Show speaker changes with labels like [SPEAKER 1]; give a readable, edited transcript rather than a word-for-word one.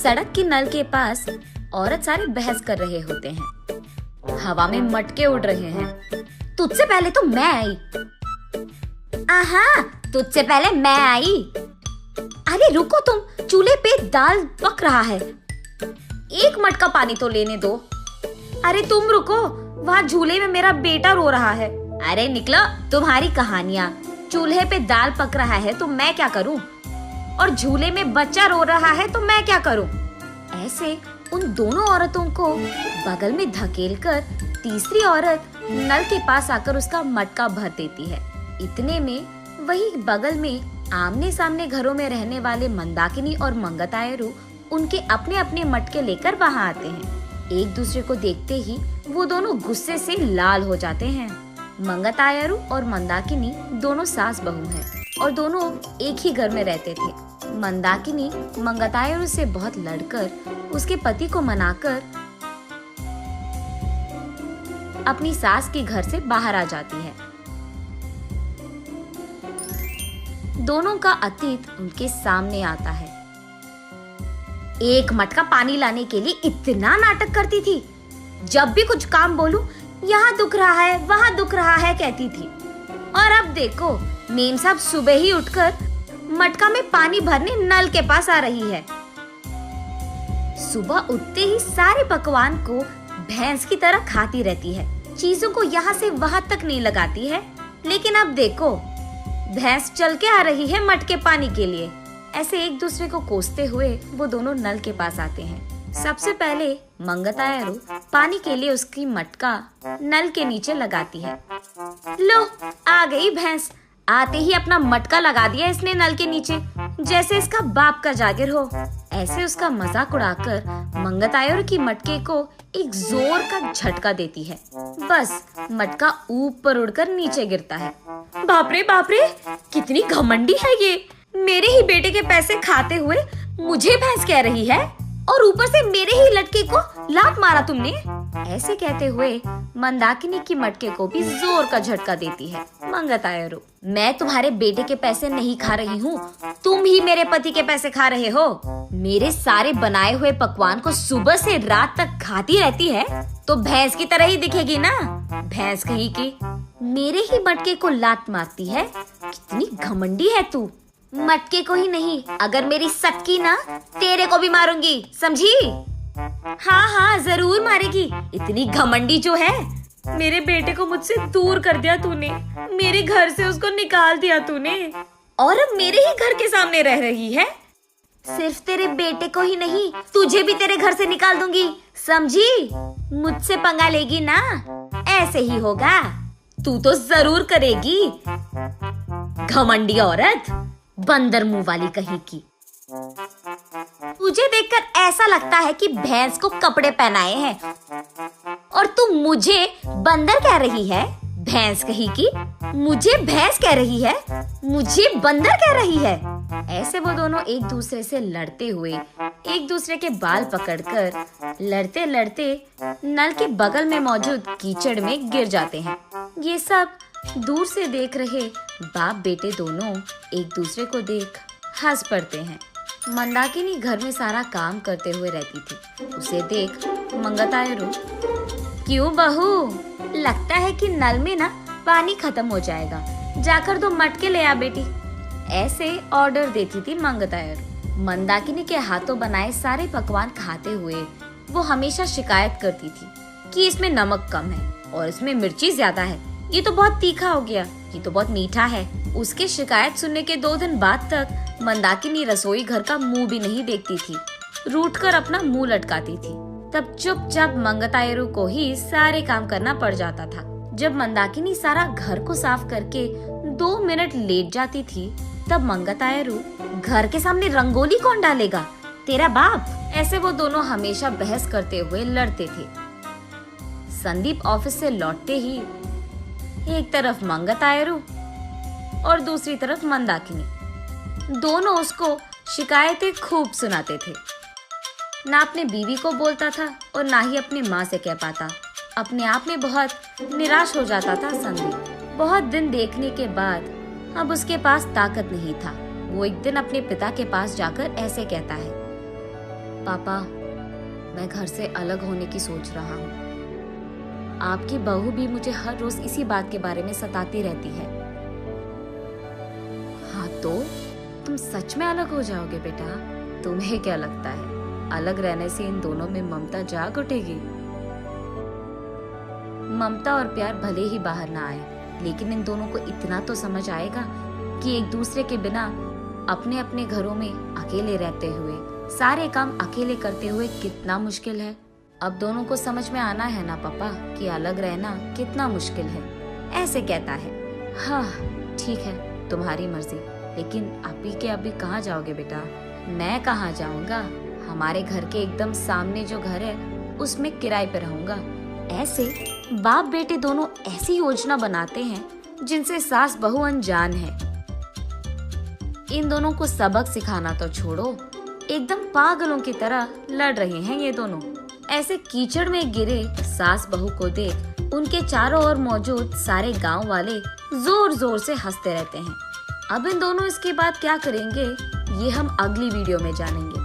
[SPEAKER 1] सड़क के नल के पास औरत सारे बहस कर रहे होते हैं। हवा में मटके उड़ रहे हैं। तुझसे पहले तो मैं आई। आहा, तुझसे पहले मैं आई। अरे रुको तुम, चूल्हे पे दाल पक रहा है, एक मटका पानी तो लेने दो। अरे तुम रुको, वहाँ झूले में मेरा बेटा रो रहा है। अरे निकलो, तुम्हारी कहानियाँ। चूल्हे पे दाल पक रहा है तो मैं क्या करूँ, और झूले में बच्चा रो रहा है तो मैं क्या करूँ। ऐसे उन दोनों औरतों को बगल में धकेलकर तीसरी औरत नल के पास आकर उसका मटका भर देती है। इतने में वही बगल में आमने सामने घरों में रहने वाले मंदाकिनी और मंगतायरू उनके अपने अपने मटके लेकर वहाँ आते हैं। एक दूसरे को देखते ही वो दोनों गुस्से से लाल हो जाते हैं। मंगतायरू और मंदाकिनी दोनों सास बहू हैं और दोनों एक ही घर में रहते थे। मंदाकिनी मंगतायरू से बहुत लड़कर उसके पति को मनाकर अपनी सास के घर से बाहर आ जाती है। दोनों का अतीत उनके सामने आता है। एक मटका पानी लाने के लिए इतना नाटक करती थी। जब भी कुछ काम बोलूं, यहाँ दुख रहा है, वहाँ दुख रहा है कहती थी। और अब देखो, मेम साहब सुबह ही उठकर मटका में पानी भरने नल के पास आ रही है। सुबह उठते ही सारे पकवान को भैंस की तरह खाती रहती है, चीजों को यहाँ से वहाँ तक नहीं लगाती है। लेकिन अब देखो, भैंस चल के आ रही है मटके पानी के लिए। ऐसे एक दूसरे को कोसते हुए वो दोनों नल के पास आते हैं। सबसे पहले मंगतायरू पानी के लिए उसकी मटका नल के नीचे लगाती है। लो, आ गई भैंस। आते ही अपना मटका लगा दिया इसने नल के नीचे, जैसे इसका बाप का जागिर हो। ऐसे उसका मजाक उड़ाकर मंगतायरू की मटके को एक जोर का झटका देती है। बस मटका ऊपर उड़कर नीचे गिरता है। बाप रे, कितनी घमंडी है ये। मेरे ही बेटे के पैसे खाते हुए मुझे भैंस कह रही है, और ऊपर से मेरे ही लटके को लात मारा तुमने। ऐसे कहते हुए मंदाकिनी की मटके को भी जोर का झटका देती है मंगतायरू। मैं तुम्हारे बेटे के पैसे नहीं खा रही हूँ, तुम ही मेरे पति के पैसे खा रहे हो। मेरे सारे बनाए हुए पकवान को सुबह से रात तक खाती रहती है तो भैंस की तरह ही दिखेगी ना। भैंस कहीं की मेरे ही मटके को लात मारती है। कितनी घमंडी है तू। मटके को ही नहीं, अगर मेरी सटकी ना, तेरे को भी मारूंगी, समझी? हाँ, जरूर मारेगी। इतनी घमंडी जो है। मेरे बेटे को मुझसे दूर कर दिया तूने, मेरे घर से उसको निकाल दिया तूने, और अब मेरे ही घर के सामने रह रही है। सिर्फ तेरे बेटे को ही नहीं, तुझे भी तेरे घर से निकाल दूंगी, समझी? मुझसे पंगा लेगी ना, ऐसे ही होगा। तू तो जरूर करेगी, घमंडी औरत, बंदर मुंह वाली कहीं की। तुझे देखकर ऐसा लगता है कि भैंस को कपड़े पहनाए हैं, और तू मुझे बंदर कह रही है। भैंस कहीं की मुझे भैंस कह रही है, मुझे बंदर कह रही है। ऐसे वो दोनों एक दूसरे से लड़ते हुए एक दूसरे के बाल पकड़कर लड़ते लड़ते नल के बगल में मौजूद कीचड़ में गिर जाते हैं। ये सब दूर से देख रहे बाप बेटे दोनों एक दूसरे को देख हंस पड़ते हैं। मंदाकिनी घर में सारा काम करते हुए रहती थी। उसे देख मंगतायरू, क्यों बहू, लगता है कि नल में ना पानी खत्म हो जाएगा, जाकर 2 मटके ले आ बेटी। ऐसे ऑर्डर देती थी मंगतायरू। मंदाकिनी के हाथों बनाए सारे पकवान खाते हुए वो हमेशा शिकायत करती थी कि इसमें नमक कम है और इसमें मिर्ची ज्यादा है, ये तो बहुत तीखा हो गया, ये तो बहुत मीठा है। उसके शिकायत सुनने के 2 दिन बाद तक मंदाकिनी रसोई घर का मुंह भी नहीं देखती थी, रूठ कर अपना मुंह लटकाती थी। तब चुपचाप मंगतायरू को ही सारे काम करना पड़ जाता था। जब मंदाकिनी सारा घर को साफ करके 2 मिनट लेट जाती थी, तब मंगतायरू, घर के सामने रंगोली कौन डालेगा, तेरा बाप। ऐसे वो दोनों हमेशा बहस करते हुए लड़ते थे। संदीप ऑफिस से लौटते ही एक तरफ मंगतायरू और दूसरी तरफ मंदाकिनी, दोनों उसको शिकायतें खूब सुनाते थे। ना अपने बीवी को बोलता था और ना ही अपनी माँ से कह पाता। अपने आप में बहुत निराश हो जाता था संदीप। बहुत दिन देखने के बाद अब उसके पास ताकत नहीं था। वो एक दिन अपने पिता के पास जाकर ऐसे कहता है, पापा, मैं घर से अलग होने की सोच रहा हूँ। आपकी बहू भी मुझे हर रोज इसी बात के बारे में सताती रहती है। हाँ तो तुम सच में अलग हो जाओगे बेटा? तुम्हें क्या लगता है अलग रहने से इन दोनों में ममता जाग उठेगी? ममता और प्यार भले ही बाहर ना आए, लेकिन इन दोनों को इतना तो समझ आएगा कि एक दूसरे के बिना अपने अपने घरों में अकेले रहते हुए सारे काम अकेले करते हुए कितना मुश्किल है। अब दोनों को समझ में आना है ना पापा कि अलग रहना कितना मुश्किल है। ऐसे कहता है। हाँ ठीक है, तुम्हारी मर्जी, लेकिन अभी के अभी कहाँ जाओगे बेटा? मैं कहाँ जाऊँगा, हमारे घर के एकदम सामने जो घर है उसमें किराए पे रहूंगा। ऐसे बाप बेटे दोनों ऐसी योजना बनाते हैं जिनसे सास बहू अनजान है। इन दोनों को सबक सिखाना तो छोड़ो, एकदम पागलों की तरह लड़ रहे हैं ये दोनों। ऐसे कीचड़ में गिरे सास बहू को देख उनके चारों ओर मौजूद सारे गांव वाले जोर जोर से हंसते रहते हैं। अब इन दोनों इसके बाद क्या करेंगे ये हम अगली वीडियो में जानेंगे।